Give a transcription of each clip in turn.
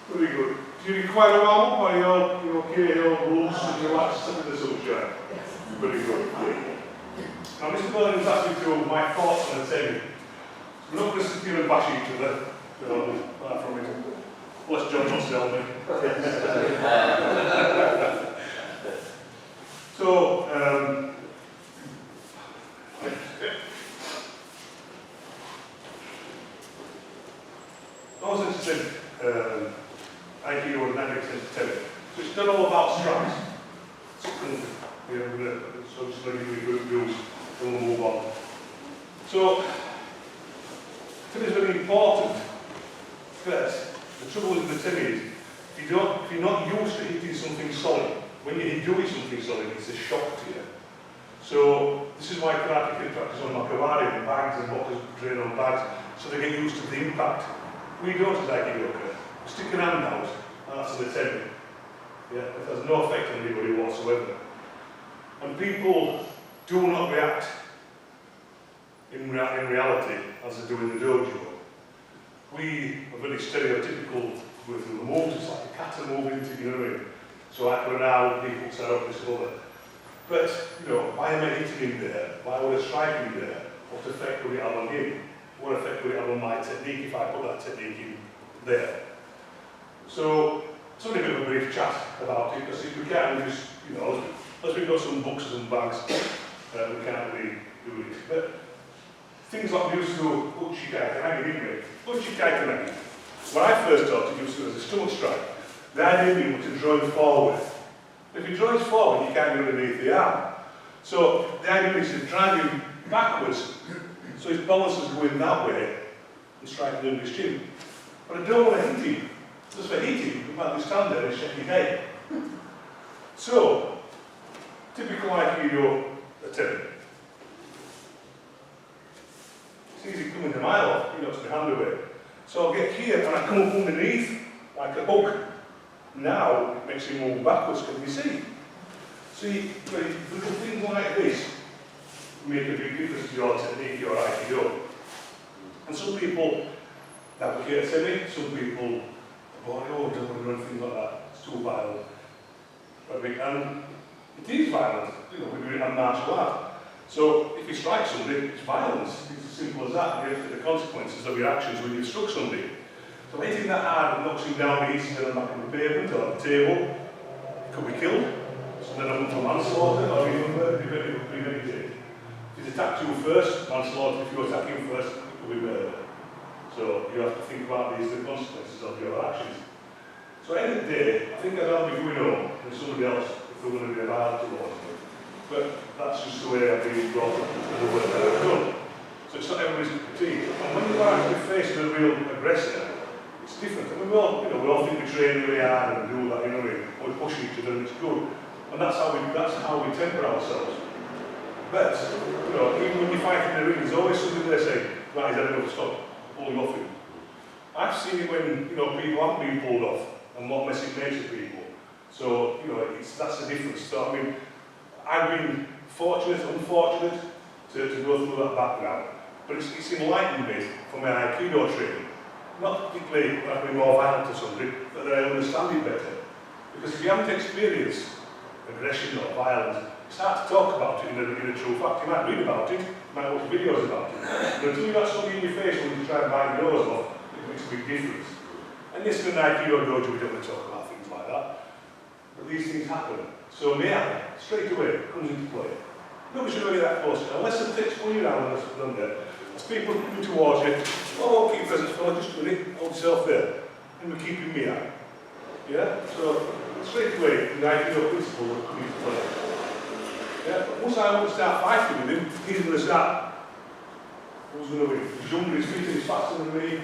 Very good. Do you require a warm-up, or are you okay, all rules and relax in the sunshine? Very good. Now Mr. Bowling has asked me to my thoughts on the thing. We're not going to sit here and bash each other, apart from it. Unless John wants to tell me. So, I was interested Aikido and Nagix entertainment. So it's not all about strikes. So just going to give you good views and we'll move on. So, I think it's very important that the trouble with the thing is, if you're not used to hitting something solid, when you're doing something solid, it's a shock to you. So, this is why karate kids practice on makawari and bags and boxers train on bags, so they get used to the impact. We don't as Aikido. We stick an hand out, and that's an attempt. Yeah, it has no effect on anybody whatsoever. And people do not react in reality as they do in the dojo. We are very stereotypical with the moves, it's like a cat moving to, you know what I mean? So after an hour, people set up this other. But, you know, why am I hitting him there? Why would I strike him there? What effect would it have on him? What effect would it have on my technique if I put that technique in there? So, it's only a bit of a brief chat about it, because if we can't just, you know, unless we've got some books and bags, we can't really do it. But things like we used to do Uchikai Kanagi, didn't we? Uchikai Kanagi. When I first started, used to do as a stomach strike. The idea being to draw him forward. If you draw him forward, you can't go underneath the arm. So the idea is to drive him backwards, so his balance is going that way, and striking under his chin. But I don't want to hit him. Just for hitting, you might stand there and shake your head. So, typical Aikido attempt. It's easy coming a mile off, you know, it's my hand away. So I'll get here and I come up underneath, like a hook. Now, it makes him move backwards, can you see? See, little things like this make a big difference to your technique, your Aikido. And some people advocate semi, some people oh, don't want to do anything like that, it's too violent. And it is violent, you know, we're doing it on martial art. So if you strike somebody, it's violence. It's as simple as that. You have to take the consequences of your actions when you struck somebody. So hitting that hard and knocks him down, he hits him on the back of the pavement or the table, he could be killed. So then I'm for manslaughter or even premeditated. If he's attacked you first, manslaughter. If you attack him first, it could be murder. So you have to think about these, the consequences of your actions. So at the end of the day, I think I'd rather be going home than somebody else if they're going to be violent towards me. But that's just the way I've been brought up and the work that I've done. So it's not everybody's critique. And when you are actually faced with a real aggressor, it's different. I mean, we all think we train really hard and do that, you know, we push each other and it's good. And that's how we temper ourselves. But, you know, even when you fight in the ring, there's always somebody there saying, right, he's had enough, stop pulling off him. I've seen it when, you know, people haven't been pulled off and what mess it makes of people. So, you know, that's the difference. So, I mean, I've been fortunate, unfortunate to go through that background, but it's enlightened me for my Aikido training. Not particularly when I've been more violent to somebody, but that I understand it better. Because if you haven't experienced aggression or violence, it's hard to talk about it in a true fact. You might read about it, you might watch videos about it, but until you've got something in your face when you try and bite your nose off, it makes a big difference. And yes, in an Aikido dojo, we don't want to talk about things like that, but these things happen. So Miyagi, straight away, comes into play. Nobody should really that close, unless it takes one year out and there. As people coming towards you, oh, keep presence, fella, just a minute, hold yourself there. And we're keeping Miyagi. Yeah? So, straight away, the Aikido principle will come into play. Yeah? But once I want to start fighting with him, he's going to start. Who's going to win? He's younger, he's fitter, he's faster than me.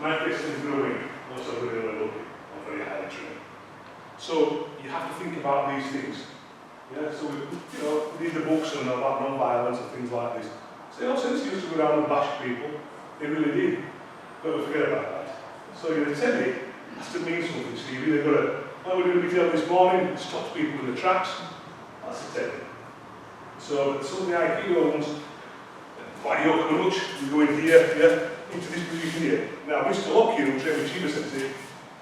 My best is going to win. Also, really lucky. I'm very highly trained. So, you have to think about these things. Yeah, so you know, read the books and about non-violence and things like this. So, all since used to go around and bash people, they really did. Don't forget about that. So your technique has to mean something. So you've either got to, like we did this morning, stops people in the tracks. That's the technique. So some of the Aikido ones, like Yokonuch, you go in here, yeah, into this position here. Now, Mr. Lockyer, who trained with Shiba Sensei,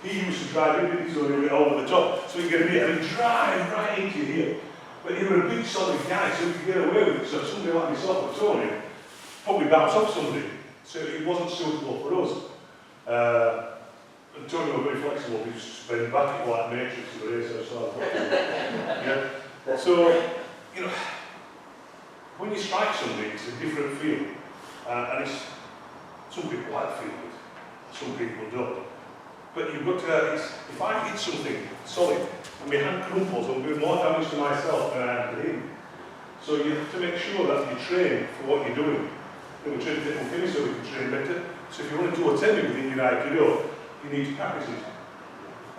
he used to drive in his own way over the top, so you get a bit and drive right into here. But he was a big solid guy, so he could get away with it. So somebody like myself or Tony probably bounce off somebody. So it wasn't suitable for us. And Tony was very flexible, he just bent back it like Matrix or Racer, so yeah. So, you know, when you strike somebody, it's a different feel. And it's, some people like feel it, some people don't. But you've got to, if I hit something solid, and my hand crumples, I'm doing more damage to myself than I am to him. So you have to make sure that you train for what you're doing. And we train different things so we can train better. So if you want to do a temi within your Aikido, you need to practice it.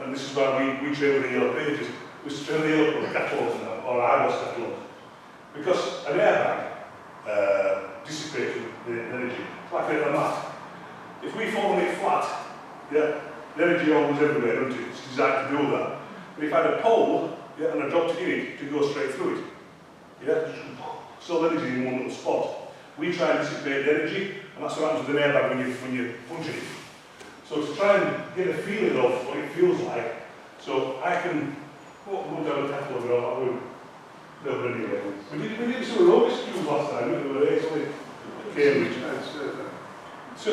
And this is why we train with the yellow pages. We train the yellow catalogs now, or IWAS catalogs. Because an airbag dissipates the energy. It's like a mat. If we fall on it flat, yeah, the energy almost everywhere, isn't it? It's designed to do that. But if I had a pole, yeah, and I dropped it in it, to go straight through it. Yeah, so the energy in one little spot. We try and dissipate the energy, and that's what happens with an airbag when you punch it. So to try and get a feeling of what it feels like, so I can go down the catalogue or I would never anyway. We did some aerobics skills last time, we were actually Cambridge. So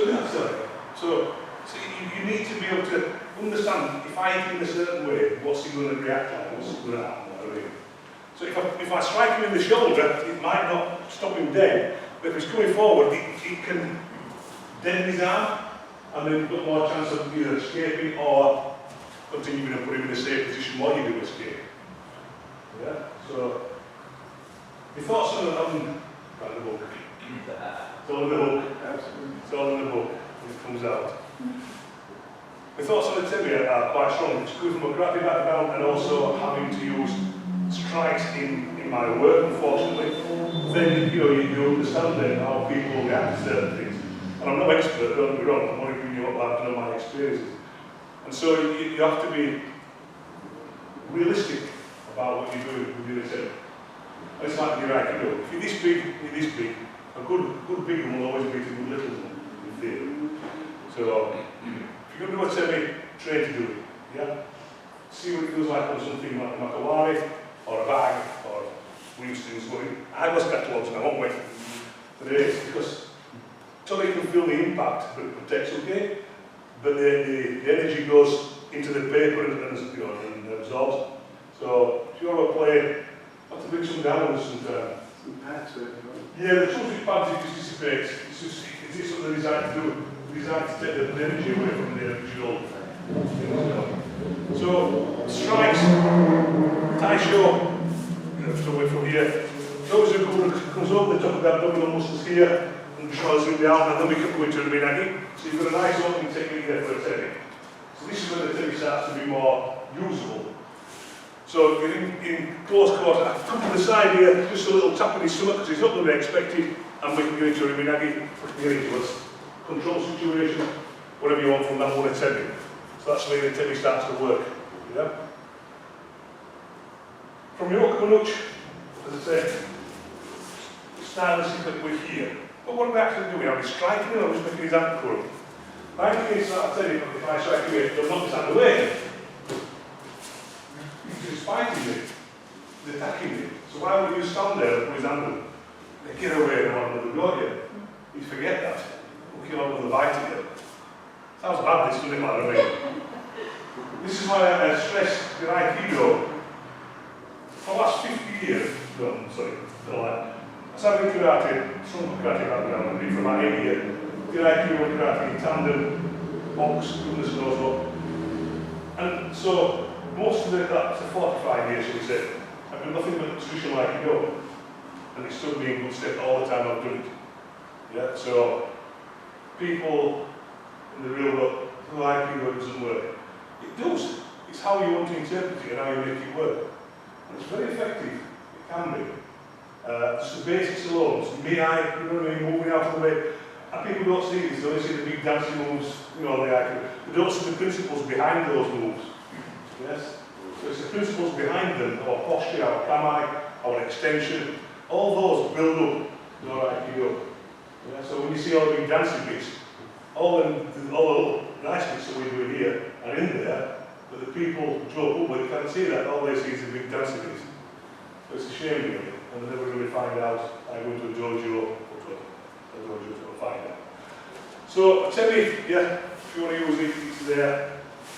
you need to be able to understand, if I hit in a certain way, what's he going to react like, what's going to happen, what I mean. So if I strike him in the shoulder, it might not stop him dead, but if he's coming forward, it can deaden his arm, and then you've got more chance of either escaping or continuing to put him in a safe position while you do escape. Yeah, so my thoughts on the book. It's all in the book. It's all in the book when it comes out. My thoughts on the temi are quite strong. It's good from a karate background and also having to use strikes in my work, unfortunately. Then you understand then how people react to certain things. And I'm no expert, don't get me wrong, I'm only giving you what I've done in my experiences. And so you have to be realistic about what you're doing with your temi. And it's like your Aikido. If you're this big, you're this big. A good big one will always beat a good little one, in theory. So, if you're going to do a temi, train to do it. Yeah? See what it feels like on something like a Makawari, or a bag, or Winston's going. I was catalogues and I won't wait for days, because totally can feel the impact, but it protects okay. But the energy goes into the paper and absorbs. So, if you want to play, you have to bring some downwards sometimes. Yeah, the truth with pads, it just dissipates. It's what they're designed to do. They're designed to take the energy away from the original. So, strikes, Taisho, so away from here. Those are good, comes over the top of the abdominal muscles here, and draws them down, and then we can go into the minagi. So you've got a nice opening technique there for a temi. So this is where the temi starts to be more usable. So you're in close quarter, come to the side here, just a little tap on his stomach because he's not going to be expected, and we can get into a minagi, we can get into a control situation, whatever you want from that one temi. So that's where the temi starts to work. Yeah? From Yokonuch, as I said, stylistically we're here. But what are we actually doing? Are we striking him or are we just making his hand curl? I think it's like I tell you, if I strike him, they'll knock his hand away. He's fighting me, he's attacking me. So why would you stand there and put his hand up? They get away and want another go at you. You forget that. We'll kill another bite at you. Sounds bad, this, doesn't it, man? I mean, this is why I stress the Aikido. For the last 50 years, no, sorry, don't lie. I started in karate, some karate background, I've been from about 8 years. Did Aikido and karate in tandem, box, goodness knows what. And so, most of it, that's 45 years, shall we say. I've done nothing but traditional Aikido. And it's stood me in good stead all the time I've done it. Yeah, so people in the real world, oh, Aikido doesn't work. It does. It's how you want to interpret it and how you make it work. And it's very effective. It can be. Just the basics alone. So you know what I mean, moving out of the way. And people don't see this, they only see the big dancing moves, the Aikido. They don't see the principles behind those moves. Yes? So it's the principles behind them, our posture, our kamae, our extension, all those build up your Aikido. Yeah, so when you see all the big dancing bits, all the little nice bits that we do here are in there, but the people joke up with can't see that. All they see is the big dancing bits. So it's a shame really, and they never really find out. I go to a dojo, or to a dojo to find out. So tell me, yeah, if you want to use it, it's there.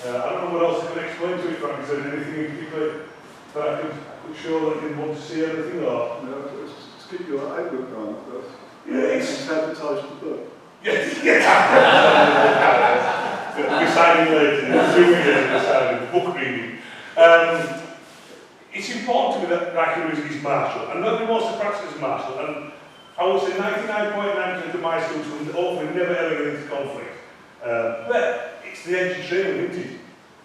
I don't know what else I can explain to you, Frank. Is there anything in particular that I could show that you want to see anything, or? No, just keep your outlook on first. Yeah, it's advertise the book. Yes, yeah. We're signing later, 2 years we're signing, book reading. It's important to me that Aikido is martial, and nobody wants to practice as martial, and I would say 99.9% of my students will hopefully never ever get into conflict. But it's the edge of training, isn't it?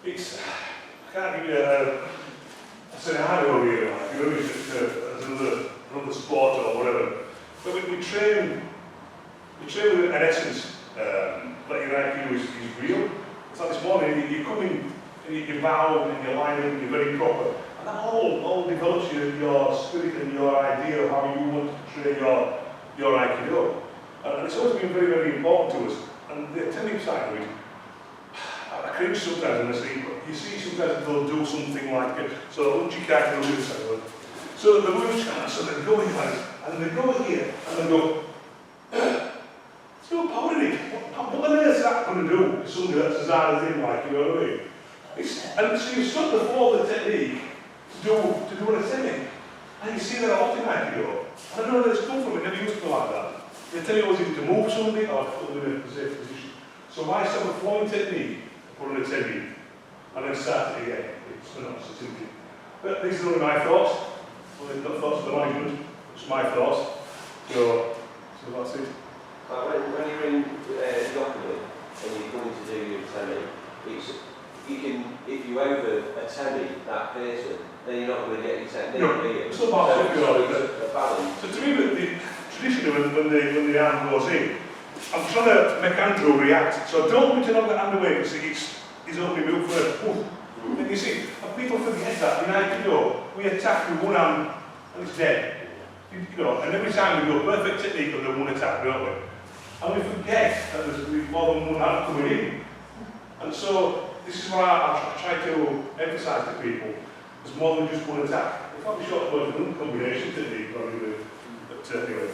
It's, I can't give you a scenario here, like, you know, as another sport or whatever. But we train with an essence that your Aikido is real. It's like this morning, you come in and you bow and you line up and you're very proper. And that all develops your spirit and your idea of how you want to train your Aikido. And it's always been very, very important to us. And the technique side of it, I cringe sometimes when I see, but you see sometimes they'll do something like it. So Aikikai will do this. So the moves, so they go in like this, and they go here, and they go, there's no power in it. What on earth is that going to do? Something that's as hard as him, like, you know what I mean? And so you start to follow the technique to do an technique. And you see that a lot in Aikido. I don't know where it's come from, it never used to be like that. They tell you always either to move something or to put them in a safe position. So I start a flowing technique, put on a technique, and then start it again. It's not so simple. But these are only my thoughts. Well, not thoughts of the management, it's my thoughts. So that's it. When you're in Yokohama and you're going to do your temi, you can, if you over-temi that person, then you're not going to get your technique, no, are you? it's not about a balance. So to me, traditionally when the arm goes in, I'm trying to make Andrew react. So I don't want to knock the hand away because he's only moved first. And you see, people forget that in Aikido, we attack with one hand and it's dead. You know, and every time we go perfect technique on the one attack, don't we? And we forget that there's more than one hand coming in. And so this is why I try to emphasise to people, there's more than just one attack. It's not a short word combination technique, but anyway.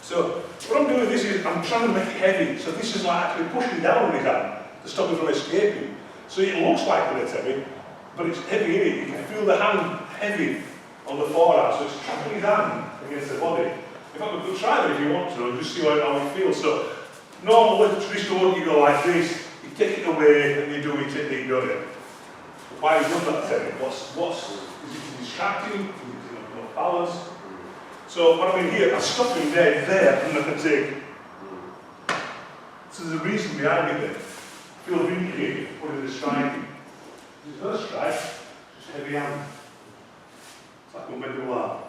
So what I'm doing I'm trying to make it heavy. So this is like actually pushing down on his hand to stop him from escaping. So it looks like it's heavy, but it's heavy in it. You can feel the hand heavy on the forearm, so it's trapping his hand against the body. In fact, we could try that if you want to, and just see how it feels. So normally the traditional one, you go like this, you take it away and you do your technique, don't you? Why have you done that technique? Is it distracting? Is it not balance? So what I mean here, I stop him there, and I can take. So there's a reason behind it there. Feel really here, put in the striking. There's no strike, just heavy hand. It's like a middle arm.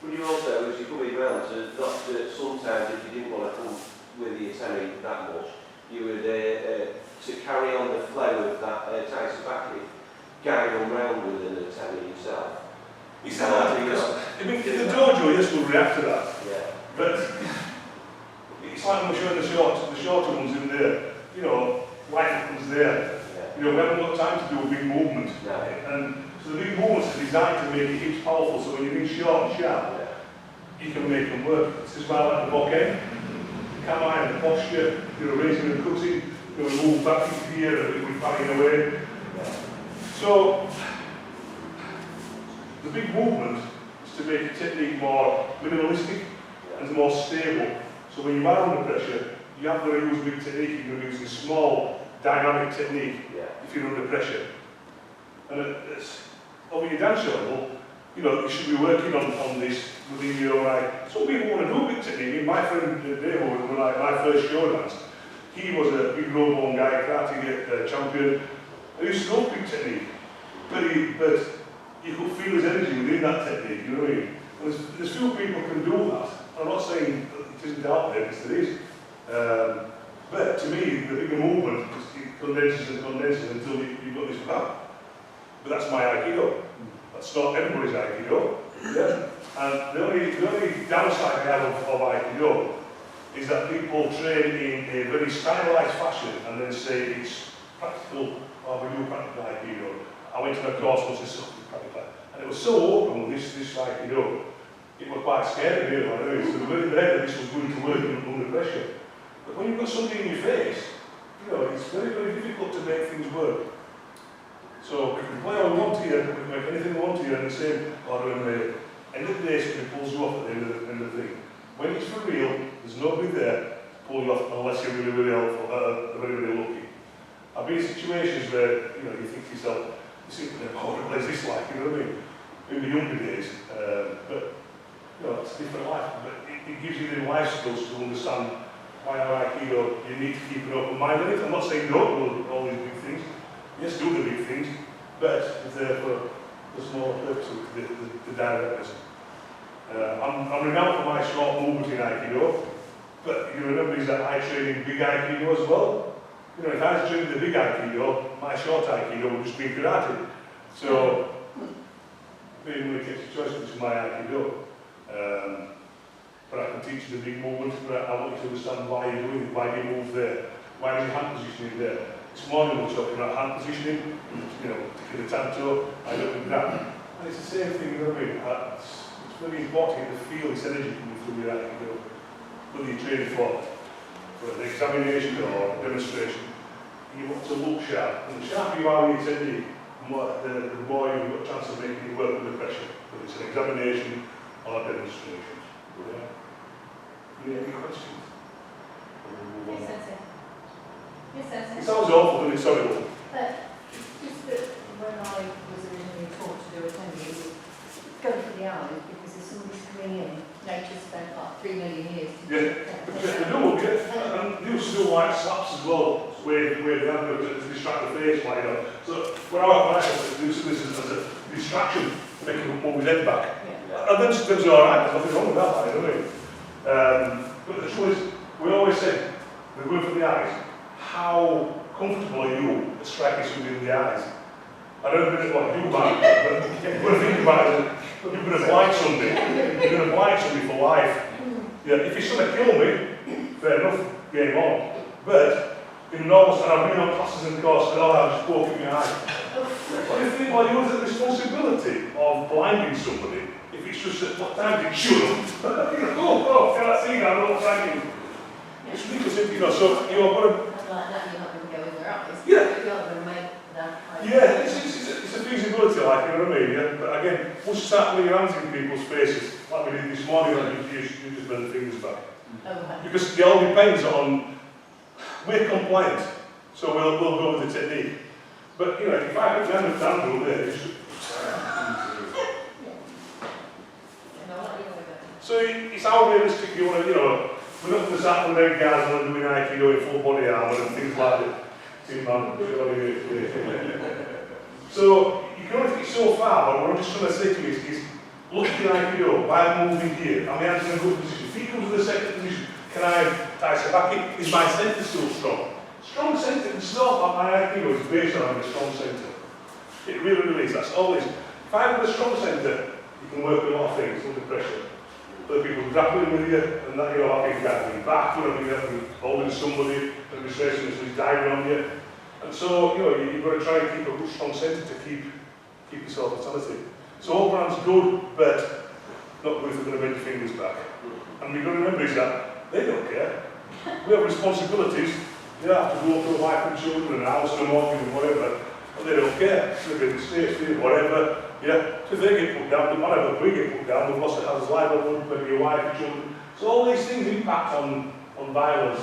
Would you also, as you're coming round to not to, sometimes if you didn't want to come with your temi that much, you would to carry on the flow of that taisabaki, carry on round with the temi yourself. It's hard because in the dojo, yes, we'll react to that. Yeah. But it's like when we're showing the shorter ones in there. You know, life happens there. Yeah. You know, we haven't got time to do a big movement. No. And so the big movements are designed to make your hips powerful, so when you're being short and sharp, you can make them work. This is why I like the back end. Come on, the posture, you're raising and cutting, you're going to move back into here and we're banging away. So, the big movement is to make your technique more minimalistic and more stable. So when you are under pressure, you have to use big technique, you're using small, dynamic technique if you're under pressure. And over your dance level, you know, you should be working on this within your some people want to do big technique. My friend Dave, when my first show dance, he was a big robo guy, karate champion, and he used to do big technique. But you could feel his energy within that technique, you know what I mean? And there's few people can do that. I'm not saying that it isn't out there, because there is. But to me, the bigger movement, it condenses and condenses until you've got this back. But that's my Aikido. That's not everybody's Aikido. Yeah. And the only downside I have of Aikido is that people train in a very stylized fashion and then say it's practical, or we do practical Aikido. I went to a course once and stuff with practical. And it was so open with this Aikido, it was quite scary, really. So they were in their head that this was going to work under pressure. But when you've got something in your face, it's very, very difficult to make things work. So we can play all we want here, we can make anything we want here in the same order and way. End of the day, somebody pulls you off at the end of the thing. When it's for real, there's nobody there to pull you off unless you're really, really helpful, very, very lucky. I've been in situations where, you think to yourself, what is this like, you know what I mean? In the younger days, but, it's a different life, but it gives you the life skills to understand why Aikido, you need to keep an open mind on it. I'm not saying don't do all these big things. Yes, do the big things, but it's there for the smaller purpose, the directness. I'm renowned for my short movement in Aikido, but you remember is that I train in big Aikido as well. If I was training the big Aikido, my short Aikido would just be karate. So, being really takes a choice, which is my Aikido. But I can teach you the big movement, but I want you to understand why you're doing it, why you move there, why is your hand positioning there. This morning we were talking about hand positioning, taking the tanto, I look at that. And it's the same thing, you know what I mean? It's very important to feel this energy coming through your Aikido, whether you're training for an examination or a demonstration. You want to look sharp, and the sharper you are with your technique, the more you've got a chance of making it work under pressure, whether it's an examination or a demonstration. Any questions? Yes, Sensei. Yes, Sensei. It sounds awful, doesn't it? Sorry. Just that when I was originally taught to do attending, it was go for the hours because if somebody's coming in, nature spent like 3 million years to Yeah, they do, yeah. And they used to do like slaps as well, where the hand to distract the face, like, So when I do this as a distraction, making him move his head back. Yeah. And then it's alright, there's nothing wrong with that, you know what I mean? But the truth is, we always say, we're going for the eyes. How comfortable are you at striking somebody in the eyes? I don't know what you might, but you've got to think about it. You're going to blind somebody. You're going to blind somebody for life. Yeah, if you're going to kill me, fair enough, game on. But in normal, and I've been on classes in the course, and I've just poking my eye. What do you think? Well, you have the responsibility of blinding somebody. If it's just at what time did shut up? Can I see that? I'm not blinding. It's ridiculous, so you've got to. Like that, you're not going to go in their eyes. Yeah. You're not going to make that. Yeah, it's a feasibility, like, you know what I mean? Yeah? But again, once you start putting your hands in people's faces, like we did this morning, you just bend the fingers back. Okay. Because it all depends on, we're compliant, so we'll go with the technique. But, if I put down the handle there, it's so it's how realistic you want to, we're not going to start from leg guys and doing Aikido in full body armour and things like that. So you can only take so far, but what I'm just trying to say to you is look at the Aikido, why I'm moving here, I'm in a good position. If he comes to the second position, can I tie Sabaki? Is my centre still strong? Strong centre, it's not like my Aikido is based on having a strong centre. It really, really is, that's always. If I have a strong centre, you can work with a lot of things under pressure. Other people grappling with you, and that, I think grappling back, holding somebody, and restraining somebody's diving on you. And so, you've got to try and keep a good strong centre to keep yourself vitality. So all brand's good, but not good if we're going to bend your fingers back. And we've got to remember is that they don't care. We have responsibilities. They have to go to a wife and children and a house and a mortgage and whatever, and they don't care. They're going to stay, whatever. Yeah, because they get put down, no matter if we get put down, we've lost a house, livelihood, maybe your wife, your children. So all these things impact on violence.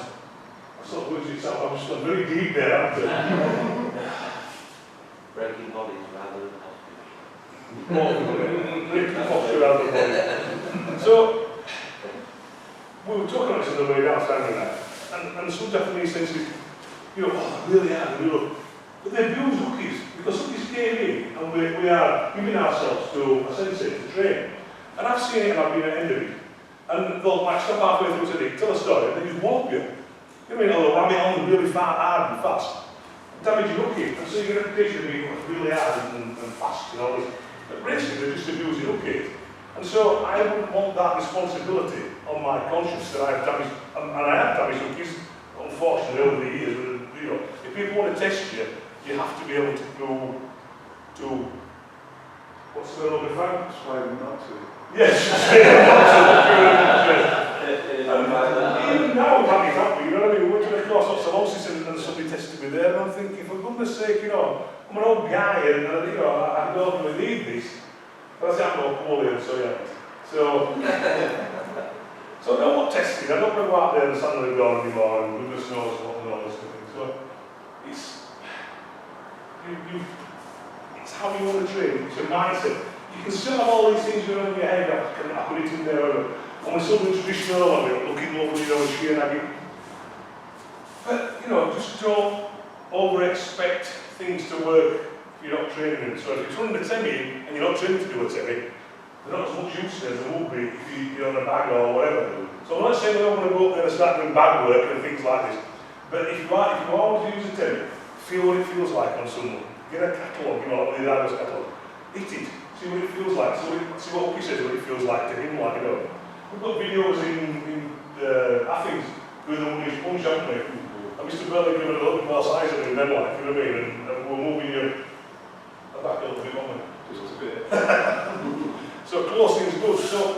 I sort of lose yourself, I'm just gone very deep there, haven't I? Breaking bodies rather than Breaking posture rather than body. So, we were talking about this on the way down, standing there, and some Japanese senses, really hard, but they abuse hookies, because hookies came in, and we are giving ourselves to a sensei to train. And I've seen it, and I've been at the end of it. And they'll stop halfway through today, tell a story, and they just wallop you. You know what I mean? Or they'll ram it on really far, hard and fast. Damage your hooky, and so your reputation being really hard and fast and all this. But basically, they're just abusing hooky. And so I wouldn't want that responsibility on my conscience that I've damaged, and I have damaged some kids, unfortunately, over the years. You know, if people want to test you, you have to be able to go to, what's the word, Frank? Try not to. Yes, even now I'm happy, you know what I mean? We went to the course of osmosis and somebody tested me there, and I'm thinking, for goodness sake, you know, I'm an old guy and you know, I don't really need this. But I say I'm not poorly, so yeah. So no more testing. I'm not going to go out there and stand on the door anymore and goodness knows what and all this kind of thing. So it's it's how you want to train, it's your mindset. You can still have all these things going on in your head, I put it in there, and we're still doing traditional, and we're looking over, you know, Shihan. But, you know, just don't over-expect things to work if you're not training them. So if you're running a semi and you're not trained to do a semi, there's not as much use as there would be if you're on a bag or whatever. So I'm not saying we're not going to go up there and start doing bag work and things like this. But if you always use a semi, feel what it feels like on someone. Get a catalogue, you know, like the Idaho's catalogue. Hit it. See what it feels like. See what Uki says, what it feels like to him, like, you know. We've got videos in Athens with the one who's punch, haven't we? And Mr. Burley giving a little bit more size than them, like, you know what I mean? And we're moving you back a little bit, aren't we? Just a bit. So close things good. So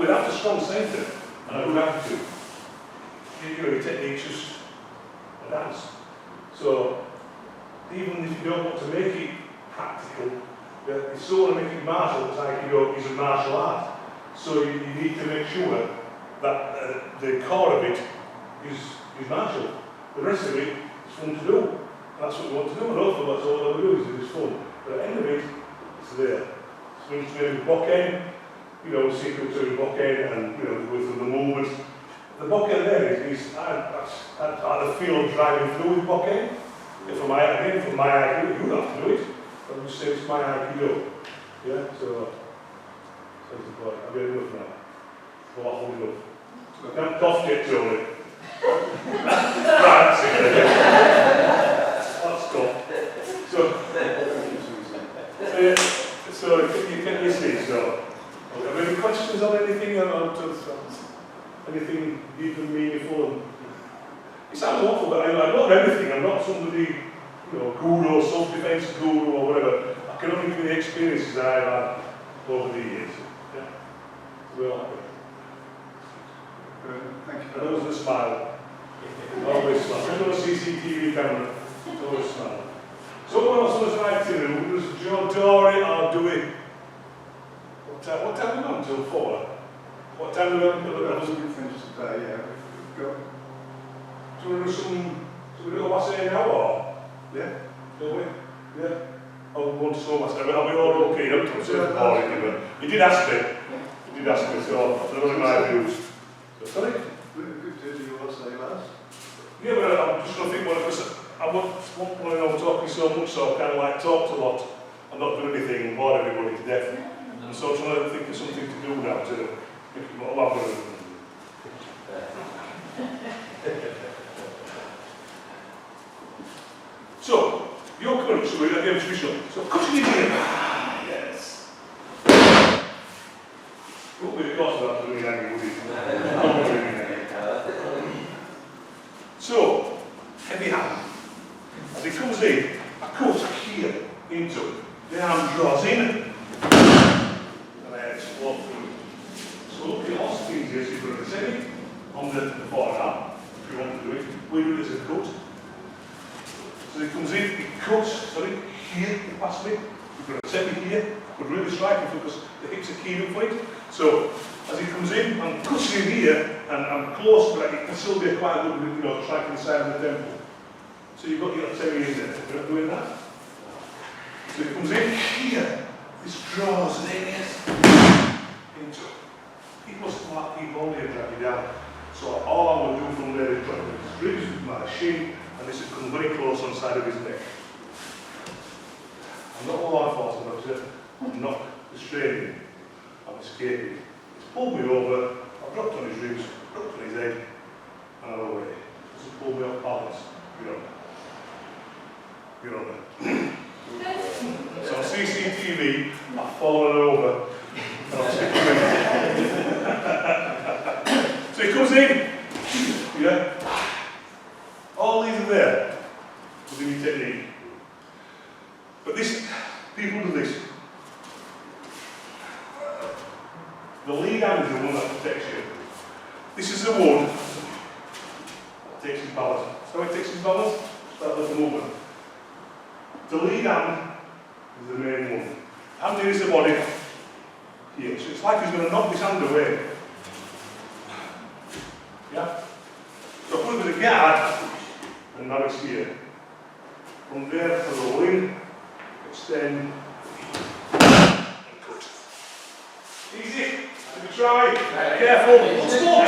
without a strong centre, and I would have to, you know, your technique's just a dance. So even if you don't want to make it practical, you still want to make it martial, because Aikido is a martial art. So you need to make sure that the core of it is martial. The rest of it is fun to do. That's what we want to do, and hopefully that's all that we do, is fun. But at the end of it, it's there. So when you're doing bokken, you know, sequence to bokken, and you know, with the movements. The bokken there is I the feel of driving through with bokken. From my Aikido, you have to do it. But we say it's my Aikido. Yeah, so I've had enough now. Go off on enough. Don't cough it, Tony. Right, that's cool. So you see, so have you any questions on anything? Anything deep and meaningful? It sounds awful, but I'm not everything. I'm not somebody, you know, guru or self-defense guru or whatever. I can only give you the experiences that I've had over the years. Yeah. We're all happy. Thank you. And always a smile. Always smile. There's no CCTV camera. Always smile. So what else was I to do? Was Joe Dory or do we? What time are we on until 4? What time are we on? That was a good finish today, yeah. We've got. Do we do some? Do we do a what's it now or? Yeah. Do we? Yeah. Oh, one so much. Are we all okay? Don't touch it. You did ask me. You did ask me, so those are my views. So, sorry? Good to do what's say last. Yeah, but I'm just going to think, because I want I'm talking so much, so I kind of like talked a lot and not do anything and bored everybody to death. And so I'm trying to think of something to do now to make it more elaborate. So, you're coming, so we're going to traditional. So, cutting in here. Yes. Won't be the cost of that to doing any, would it? So, heavy hand. As it comes in, I cut here into it. The arm draws in, and then it's flow through. So look at all things here, so you put a semi on the forearm, if you want to do it. We do this as a cut. So it comes in, it cuts, sorry, here, you pass me. You put a semi here, but really striking because the hips are keyed up for it. So as it comes in, I'm cutting in here, and I'm close, but it can still be quite good, you know, striking the side of the temple. So you've got your semi in there. You're not doing that. So it comes in here, this draws and then into it. People smart people only drag you down. So all I'm going to do from there is drag his ribs with my shin, and this will come very close on the side of his neck. I'm not law enforcement officer, I'm not restraining, I'm escaping. He's pulled me over, I've dropped on his ribs, dropped on his head, and I'm away. He's pulled me off balance, you're on there. So on CCTV, I've fallen over he comes in. Yeah. All these are there within your technique. But this, people do this. The lead hand is the one that protects you. This is the one that takes his balance. So he takes his balance, that little movement. The lead hand is the main one. Hand here is the body. Here. So it's like he's going to knock this hand away. Yeah? So put it with a guard, and now it's here. From there, roll in, extend, and cut. Easy. Have a try. Careful. Stop.